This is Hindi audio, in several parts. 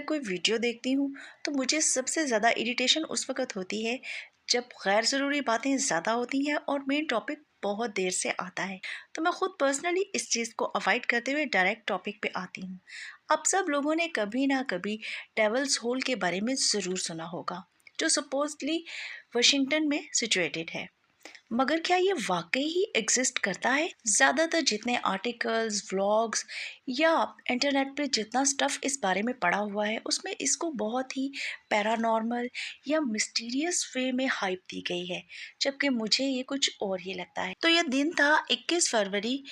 कोई वीडियो देखती हूँ तो मुझे सबसे ज़्यादा इरिटेशन उस वक़्त होती है जब गैर ज़रूरी बातें ज़्यादा होती हैं और मेन टॉपिक बहुत देर से आता है। तो मैं खुद पर्सनली इस चीज़ को अवॉइड करते हुए डायरेक्ट टॉपिक पे आती हूँ। अब सब लोगों ने कभी ना कभी डेविल्स होल के बारे में ज़रूर सुना होगा, जो सपोजली वाशिंगटन में सिचुएटेड है। मगर क्या ये वाकई ही एग्जिस्ट करता है? ज़्यादातर जितने आर्टिकल्स, व्लॉग्स या इंटरनेट पे जितना स्टफ इस बारे में पड़ा हुआ है, उसमें इसको बहुत ही पैरानॉर्मल या मिस्टीरियस वे में हाइप दी गई है, जबकि मुझे ये कुछ और ही लगता है। तो यह दिन था 21 फरवरी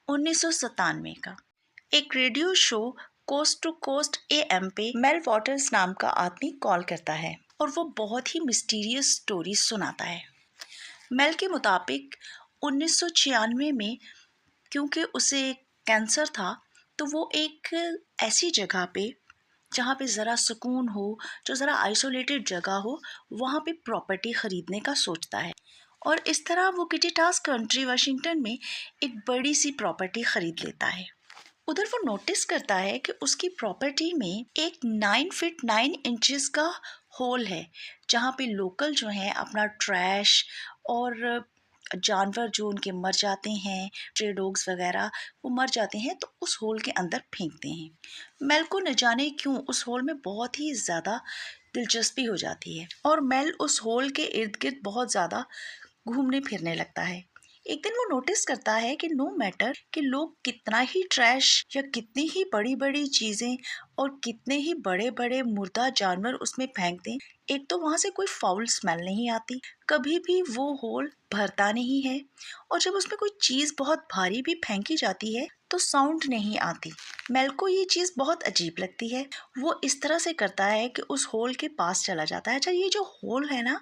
1997 का। एक radio show coast to coast AM पे मेल वॉटर्स नाम का आदमी कॉल करता है और वो बहुत ही मिस्टीरियस स्टोरी सुनाता है। मेल के मुताबिक 1996 में क्योंकि उसे कैंसर था, तो वो एक ऐसी जगह पे जहाँ पे ज़रा सुकून हो, जो ज़रा आइसोलेटेड जगह हो, वहाँ पे प्रॉपर्टी ख़रीदने का सोचता है। और इस तरह वो किटीटास कंट्री वाशिंगटन में एक बड़ी सी प्रॉपर्टी ख़रीद लेता है। उधर वो नोटिस करता है कि उसकी प्रॉपर्टी में एक 9 फीट 9 इंचेस का होल है, जहाँ पे लोकल जो हैं अपना ट्रैश और जानवर जो उनके मर जाते हैं, स्ट्रे डॉग्स वगैरह वो मर जाते हैं, तो उस होल के अंदर फेंकते हैं। मेल को न जाने क्यों उस होल में बहुत ही ज़्यादा दिलचस्पी हो जाती है और मेल उस होल के इर्द गिर्द बहुत ज़्यादा घूमने फिरने लगता है। एक दिन वो नोटिस करता है कि नो मैटर कि लोग कितना ही ट्रैश या कितनी ही बड़ी बड़ी चीज़ें और कितने ही बड़े बड़े मुर्दा जानवर उसमें फेंक दें, एक तो वहाँ से कोई फाउल स्मेल नहीं आती, कभी भी वो होल भरता नहीं है, और जब उसमें कोई चीज़ बहुत भारी भी फेंकी जाती है तो साउंड नहीं आती। मेल को ये चीज़ बहुत अजीब लगती है। वो इस तरह से करता है कि उस होल के पास चला जाता है। अच्छा, ये जो होल है ना,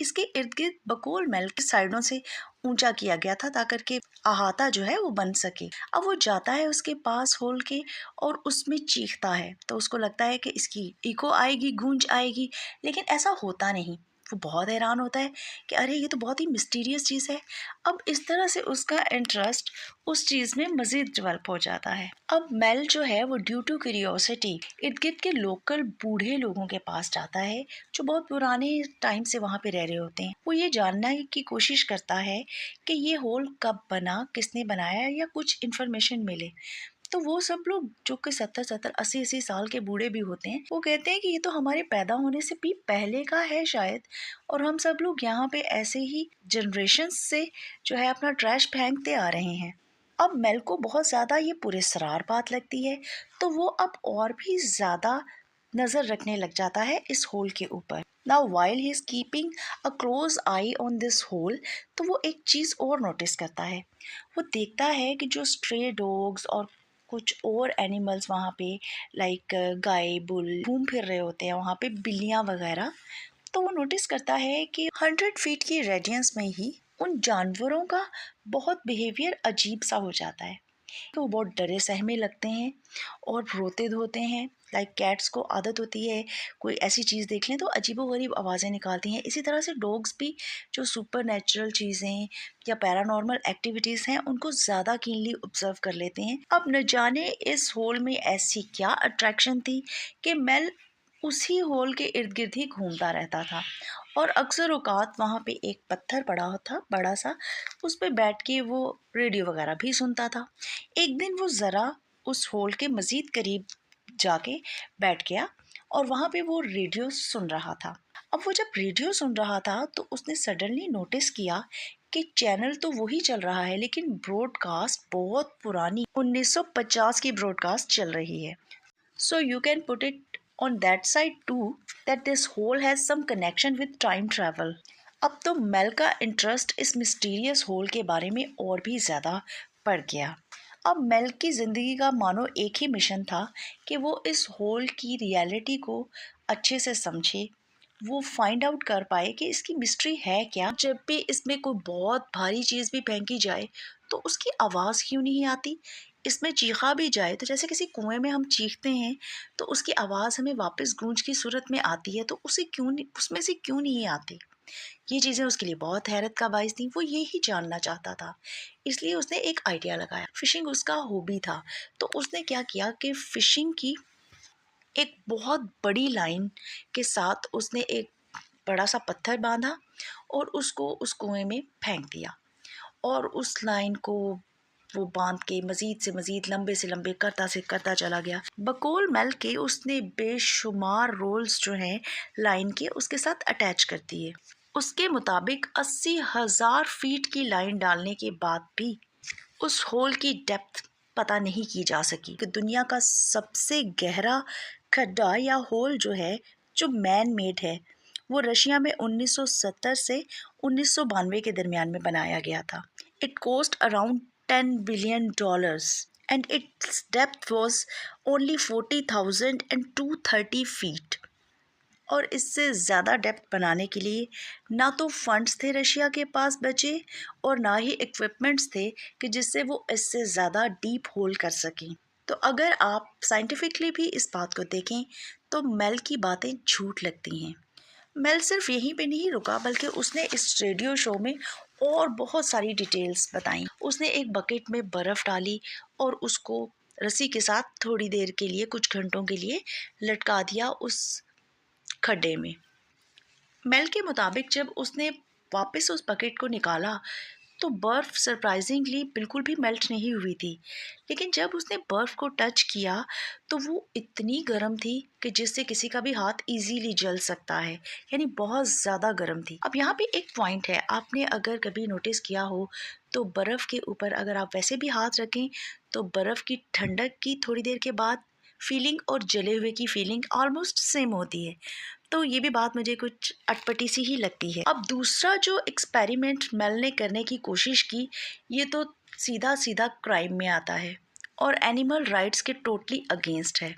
इसके इर्द गिर्द बकोल मेल की साइडों से ऊंचा किया गया था ताकि अहाता जो है वो बन सके। अब वो जाता है उसके पास होल के और उसमें चीखता है, तो उसको लगता है कि इसकी इको आएगी, गूंज आएगी, लेकिन ऐसा होता नहीं। वो बहुत हैरान होता है कि अरे ये तो बहुत ही मिस्टीरियस चीज़ है। अब इस तरह से उसका इंटरेस्ट उस चीज़ में मज़ीद डेवलप हो जाता है। अब मेल जो है वो ड्यू टू क्यूरियोसिटी इर्द गिर्द के लोकल बूढ़े लोगों के पास जाता है, जो बहुत पुराने टाइम से वहाँ पे रह रहे होते हैं। वो ये जानने की कोशिश करता है कि ये होल कब बना, किसने बनाया, या कुछ इन्फॉर्मेशन मिले। तो वो सब लोग जो कि 70-70, 80-80 साल के बूढ़े भी होते हैं, वो कहते हैं कि ये तो हमारे पैदा होने से भी पहले का है शायद, और हम सब लोग यहाँ पे ऐसे ही जनरेशन से जो है अपना ट्रैश फेंकते आ रहे हैं। अब मेल को बहुत ज़्यादा ये पुरस्कार बात लगती है, तो वो अब और भी ज़्यादा नज़र रखने लग जाता है इस होल के ऊपर। Now while he is keeping a close eye on this hole, तो वो एक चीज़ और नोटिस करता है। वो देखता है कि जो स्ट्रे डॉग्स और कुछ और एनिमल्स वहाँ पे लाइक गाय, बुल घूम फिर रहे होते हैं, वहाँ पे बिल्लियाँ वगैरह। तो वो नोटिस करता है कि 100 फीट की रेडियंस में ही उन जानवरों का बहुत बिहेवियर अजीब सा हो जाता है। तो वो बहुत डरे सहमे लगते हैं और रोते धोते हैं। लाइक कैट्स को आदत होती है कोई ऐसी चीज़ देख लें तो अजीबोगरीब आवाज़ें निकालती हैं। इसी तरह से डॉग्स भी जो सुपर नेचुरल चीज़ें या पैरानॉर्मल एक्टिविटीज़ हैं उनको ज़्यादा कीनली ऑब्जर्व कर लेते हैं। अब न जाने इस होल में ऐसी क्या अट्रैक्शन थी कि मेल उसी होल के इर्द गिर्द ही घूमता रहता था, और अक्सर औकात वहाँ पे एक पत्थर पड़ा था बड़ा सा, उस पे बैठ के वो रेडियो वगैरह भी सुनता था। एक दिन वो ज़रा उस होल के मज़ीद करीब जाके बैठ गया और वहाँ पे वो रेडियो सुन रहा था। अब वो जब रेडियो सुन रहा था तो उसने सडनली नोटिस किया कि चैनल तो वही चल रहा है, लेकिन ब्रॉडकास्ट बहुत पुरानी 1950 की ब्रॉडकास्ट चल रही है। So you can put it on that side too that this hole has some connection with time travel. अब तो मेल का इंटरेस्ट इस मिस्टीरियस होल के बारे में और भी ज़्यादा बढ़ गया। अब मेल की ज़िंदगी का मानो एक ही मिशन था कि वो इस होल की रियलिटी को अच्छे से समझे, वो फाइंड आउट कर पाए कि इसकी मिस्ट्री है क्या। जब भी इसमें कोई बहुत भारी चीज़ भी फेंकी जाए तो उसकी आवाज़ क्यों नहीं आती। इसमें चीखा भी जाए तो जैसे किसी कुएं में हम चीखते हैं तो उसकी आवाज़ हमें वापस गूंज की सूरत में आती है, तो उसे क्यों नहीं, उसमें से क्यों नहीं आती। ये चीज़ें उसके लिए बहुत हैरत का बाइस थी। वो ये ही जानना चाहता था, इसलिए उसने एक आइडिया लगाया। फिशिंग उसका हॉबी था, तो उसने क्या किया कि फिशिंग की एक बहुत बड़ी लाइन के साथ उसने एक बड़ा सा पत्थर बांधा और उसको उस कुएं में फेंक दिया, और उस लाइन को वो बांध के मज़ीद से मज़ीद लंबे से लंबे करता चला गया। बकौल मेल के उसने बेशुमार रोल्स जो हैं लाइन के उसके साथ अटैच कर दिए। उसके मुताबिक 80,000 फीट की लाइन डालने के बाद भी उस होल की डेप्थ पता नहीं की जा सकी कि दुनिया का सबसे गहरा खड्डा या होल जो है, जो मैन मेड है, वो रशिया में 1970 से 1992 के दरमियान में बनाया गया था। It cost around $10 billion and it's depth was only 40,230 feet. और इससे ज़्यादा डेप्थ बनाने के लिए ना तो फंड्स थे रशिया के पास बचे, और ना ही इक्विपमेंट्स थे कि जिससे वो इससे ज़्यादा डीप होल कर सकें। तो अगर आप साइंटिफिकली भी इस बात को देखें तो मेल की बातें झूठ लगती हैं। मेल सिर्फ यहीं पे नहीं रुका, बल्कि उसने इस रेडियो शो में और बहुत सारी डिटेल्स बताई। उसने एक बकेट में बर्फ़ डाली और उसको रस्सी के साथ थोड़ी देर के लिए, कुछ घंटों के लिए लटका दिया उस खड्डे में। मेल के मुताबिक जब उसने वापस उस बकेट को निकाला तो बर्फ़ सरप्राइजिंगली बिल्कुल भी मेल्ट नहीं हुई थी, लेकिन जब उसने बर्फ़ को टच किया तो वो इतनी गर्म थी कि जिससे किसी का भी हाथ इजीली जल सकता है, यानी बहुत ज़्यादा गर्म थी। अब यहाँ पे एक पॉइंट है, आपने अगर कभी नोटिस किया हो तो बर्फ़ के ऊपर अगर आप वैसे भी हाथ रखें तो बर्फ़ की ठंडक की थोड़ी देर के बाद फीलिंग और जले हुए की फीलिंग ऑलमोस्ट सेम होती है। तो ये भी बात मुझे कुछ अटपटी सी ही लगती है। अब दूसरा जो एक्सपेरिमेंट मेल ने करने की कोशिश की, ये तो सीधा सीधा क्राइम में आता है और एनिमल राइट्स के टोटली अगेंस्ट है।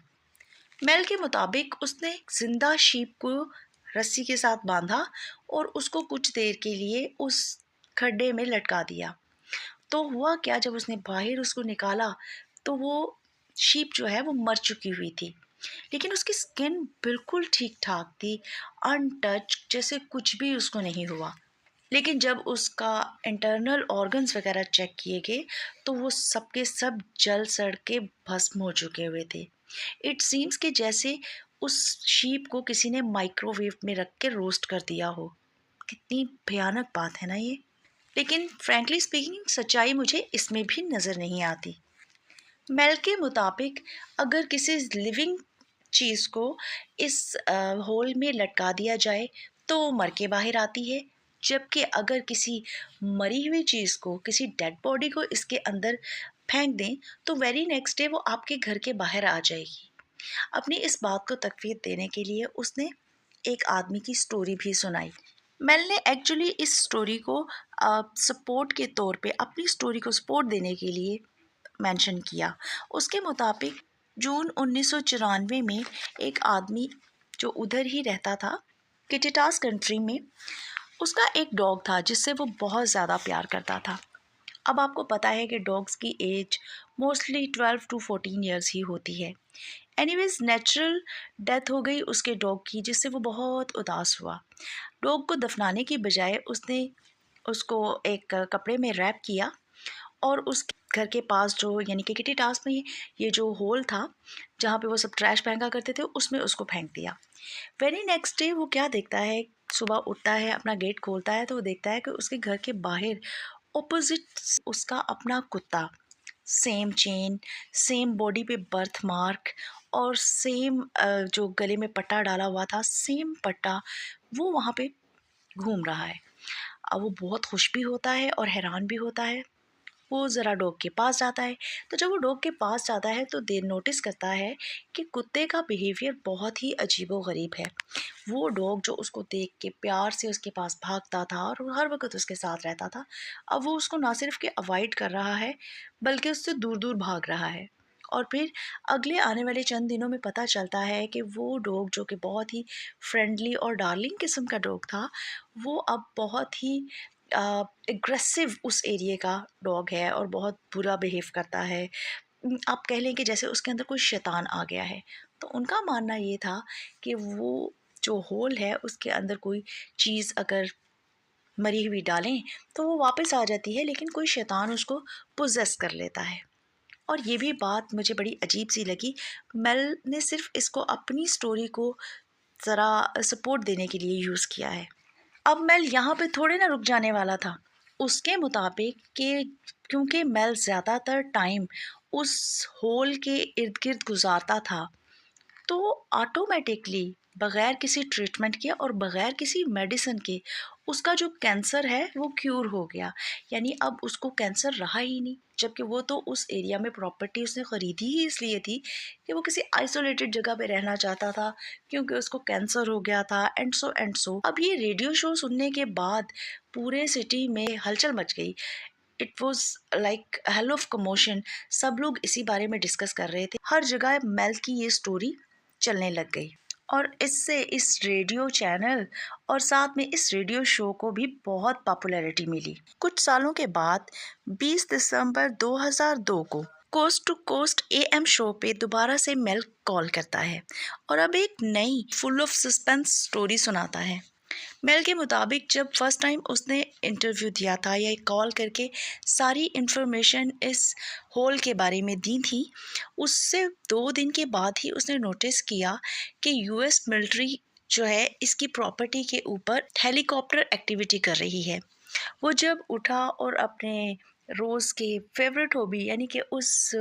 मेल के मुताबिक उसने जिंदा शीप को रस्सी के साथ बांधा और उसको कुछ देर के लिए उस खड्डे में लटका दिया। तो हुआ क्या, जब उसने बाहर उसको निकाला तो वो शीप जो है वो मर चुकी हुई थी, लेकिन उसकी स्किन बिल्कुल ठीक ठाक थी, अनटच, जैसे कुछ भी उसको नहीं हुआ। लेकिन जब उसका इंटरनल ऑर्गन्स वगैरह चेक किए गए तो वो सब के सब जल सड़ के भस्म हो चुके हुए थे। इट सीम्स कि जैसे उस शीप को किसी ने माइक्रोवेव में रख के रोस्ट कर दिया हो। कितनी भयानक बात है ना ये। लेकिन फ्रैंकली स्पीकिंग सच्चाई मुझे इसमें भी नज़र नहीं आती। मेल के मुताबिक अगर किसी लिविंग चीज़ को इस होल में लटका दिया जाए तो वो मर के बाहर आती है, जबकि अगर किसी मरी हुई चीज़ को, किसी डेड बॉडी को इसके अंदर फेंक दें तो वेरी नेक्स्ट डे वो आपके घर के बाहर आ जाएगी। अपनी इस बात को तकवीत देने के लिए उसने एक आदमी की स्टोरी भी सुनाई। मेल ने एक्चुअली इस स्टोरी को सपोर्ट के तौर पे, अपनी स्टोरी को सपोर्ट देने के लिए मेंशन किया। उसके मुताबिक जून 1994 में एक आदमी जो उधर ही रहता था, किटिटास कंट्री में, उसका एक डॉग था जिससे वो बहुत ज़्यादा प्यार करता था। अब आपको पता है कि डॉग्स की as mostly 12 to 14 years he होती है। एनीवेज नेचुरल डेथ हो गई उसके डॉग की, जिससे वो बहुत उदास हुआ। डॉग को दफनाने की बजाय उसने उसको एक कपड़े में रैप किया और उस घर के पास जो, यानी कि किटी टास में ये जो होल था जहाँ पे वो सब ट्रैश फेंका करते थे, उसमें उसको फेंक दिया। वेरी नेक्स्ट डे वो क्या देखता है, सुबह उठता है, अपना गेट खोलता है तो वो देखता है कि उसके घर के बाहर ऑपोजिट उसका अपना कुत्ता, सेम चेन, सेम बॉडी पे बर्थ मार्क और सेम जो गले में पट्टा डाला हुआ था, सेम पट्टा, वो वहाँ पे घूम रहा है। अब वो बहुत खुश भी होता है और हैरान भी होता है। वो ज़रा डॉग के पास जाता है, तो जब वो डॉग के पास जाता है तो देर नोटिस करता है कि कुत्ते का बिहेवियर बहुत ही अजीबोगरीब है। वो डॉग जो उसको देख के प्यार से उसके पास भागता था और हर वक्त उसके साथ रहता था, अब वो उसको ना सिर्फ कि अवॉइड कर रहा है बल्कि उससे दूर दूर भाग रहा है। और फिर अगले आने वाले चंद दिनों में पता चलता है कि वो डॉग जो कि बहुत ही फ्रेंडली और डार्लिंग किस्म का डॉग था, वो अब बहुत ही एग्रेसिव उस एरिया का डॉग है और बहुत बुरा बिहेव करता है। आप कह लें कि जैसे उसके अंदर कोई शैतान आ गया है। तो उनका मानना ये था कि वो जो होल है उसके अंदर कोई चीज़ अगर मरी हुई डालें तो वो वापस आ जाती है, लेकिन कोई शैतान उसको पोजेस कर लेता है। और ये भी बात मुझे बड़ी अजीब सी लगी, मेल ने सिर्फ इसको अपनी स्टोरी को ज़रा सपोर्ट देने के लिए यूज़ किया है। अब मेल यहाँ पे थोड़े ना रुक जाने वाला था। उसके मुताबिक कि क्योंकि मेल ज़्यादातर टाइम उस होल के इर्द-गिर्द गुज़ारता था, तो ऑटोमेटिकली बग़ैर किसी ट्रीटमेंट के और बग़ैर किसी मेडिसिन के उसका जो कैंसर है वो क्यूर हो गया। यानी अब उसको कैंसर रहा ही नहीं, जबकि वो तो उस एरिया में प्रॉपर्टी उसने ख़रीदी ही इसलिए थी कि वो किसी आइसोलेटेड जगह पे रहना चाहता था, क्योंकि उसको कैंसर हो गया था एंड सो। अब ये रेडियो शो सुनने के बाद पूरे सिटी में हलचल मच गई। It was like hell of commotion. सब लोग इसी बारे में डिस्कस कर रहे थे, हर जगह मेल की ये स्टोरी चलने लग गई और इससे इस रेडियो चैनल और साथ में इस रेडियो शो को भी बहुत पॉपुलैरिटी मिली। कुछ सालों के बाद 20 दिसंबर 2002 को coast to coast AM show पे दोबारा से मेल कॉल करता है और अब एक नई फुल ऑफ सस्पेंस स्टोरी सुनाता है। मेल के मुताबिक जब फर्स्ट टाइम उसने इंटरव्यू दिया था या कॉल करके सारी इन्फॉर्मेशन इस होल के बारे में दी थी, उससे 2 दिन के बाद ही उसने नोटिस किया कि यूएस मिलिट्री जो है इसकी प्रॉपर्टी के ऊपर हेलीकॉप्टर एक्टिविटी कर रही है। वो जब उठा और अपने रोज़ के फेवरेट हॉबी यानी कि उस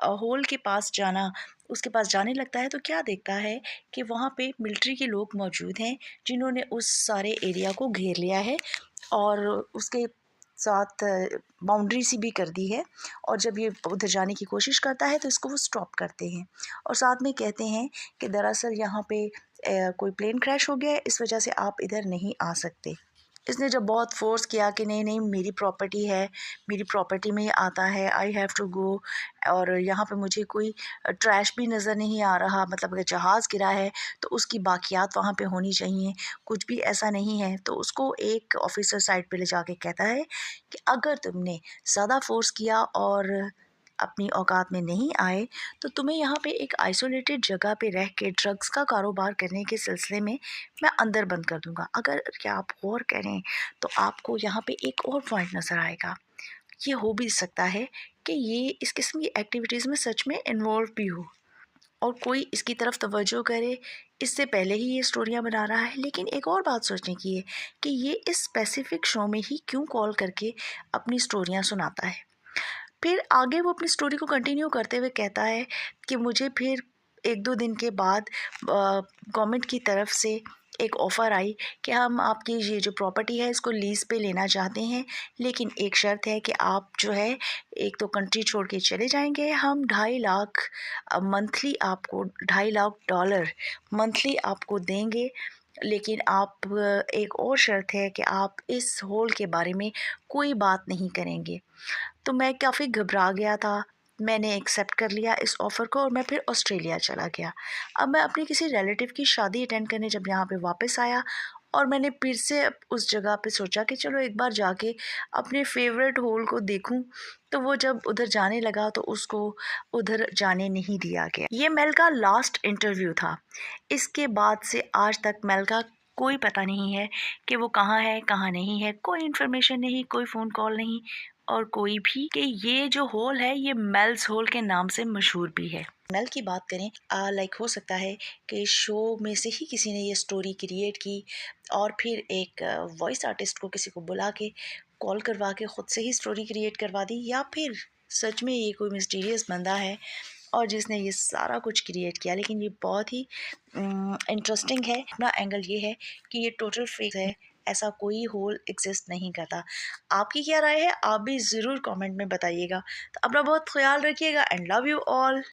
होल के पास जाना उसके पास जाने लगता है, तो क्या देखता है कि वहाँ पे मिलिट्री के लोग मौजूद हैं जिन्होंने उस सारे एरिया को घेर लिया है और उसके साथ बाउंड्री सी भी कर दी है। और जब ये उधर जाने की कोशिश करता है तो इसको वो स्टॉप करते हैं और साथ में कहते हैं कि दरअसल यहाँ पे कोई प्लेन क्रैश हो गया है, इस वजह से आप इधर नहीं आ सकते। इसने जब बहुत फ़ोर्स किया कि नहीं नहीं मेरी प्रॉपर्टी है, मेरी प्रॉपर्टी में ये आता है, आई हैव टू गो, और यहाँ पे मुझे कोई ट्रैश भी नज़र नहीं आ रहा, मतलब अगर जहाज़ गिरा है तो उसकी बाकियात वहाँ पे होनी चाहिए, कुछ भी ऐसा नहीं है। तो उसको एक ऑफिसर साइड पे ले जाके कहता है कि अगर तुमने ज़्यादा फ़ोर्स किया और अपनी औकात में नहीं आए तो तुम्हें यहाँ पे एक आइसोलेटेड जगह पे रह के ड्रग्स का कारोबार करने के सिलसिले में मैं अंदर बंद कर दूंगा। अगर क्या आप गौर करें तो आपको यहाँ पे एक और पॉइंट नज़र आएगा। ये हो भी सकता है कि ये इस किस्म की एक्टिविटीज़ में सच में इन्वॉल्व भी हो और कोई इसकी तरफ तवज्जो करे। इससे पहले ही ये स्टोरियाँ बना रहा है। लेकिन एक और बात सोचने की है कि ये इस स्पेसिफिक शो में ही क्यों कॉल करके अपनी स्टोरियाँ सुनाता है। फिर आगे वो अपनी स्टोरी को कंटिन्यू करते हुए कहता है कि मुझे फिर 1-2 दिन के बाद गवर्नमेंट की तरफ से एक ऑफ़र आई कि हम आपकी ये जो प्रॉपर्टी है इसको लीज़ पे लेना चाहते हैं, लेकिन एक शर्त है कि आप जो है एक तो कंट्री छोड़ के चले जाएंगे, हम 2.5 लाख मंथली आपको $2.5 लाख मंथली आपको देंगे, लेकिन आप एक और शर्त है कि आप इस होल के बारे में कोई बात नहीं करेंगे। तो मैं काफ़ी घबरा गया था। मैंने एक्सेप्ट कर लिया इस ऑफ़र को और मैं फिर ऑस्ट्रेलिया चला गया। अब मैं अपनी किसी रिलेटिव की शादी अटेंड करने जब यहाँ पे वापस आया और मैंने फिर से उस जगह पे सोचा कि चलो एक बार जाके अपने फ़ेवरेट होल को देखूं, तो वो जब उधर जाने लगा तो उसको उधर जाने नहीं दिया गया। ये मेल का लास्ट इंटरव्यू था। इसके बाद से आज तक मेल का कोई पता नहीं है कि वो कहाँ है, कहाँ नहीं है, कोई इन्फॉर्मेशन नहीं, कोई फ़ोन कॉल नहीं और कोई भी कि ये जो होल है ये मेल्स होल के नाम से मशहूर भी है। मेल की बात करें लाइक हो सकता है कि शो में से ही किसी ने ये स्टोरी क्रिएट की और फिर एक वॉइस आर्टिस्ट को किसी को बुला के कॉल करवा के ख़ुद से ही स्टोरी क्रिएट करवा दी, या फिर सच में ये कोई मिस्टीरियस बंदा है और जिसने ये सारा कुछ क्रिएट किया। लेकिन ये बहुत ही इंटरेस्टिंग है। अपना एंगल ये है कि ये टोटल फेक है, ऐसा कोई होल एग्जिस्ट नहीं करता। आपकी क्या राय है आप भी ज़रूर कमेंट में बताइएगा। तो अपना बहुत ख्याल रखिएगा एंड लव यू ऑल।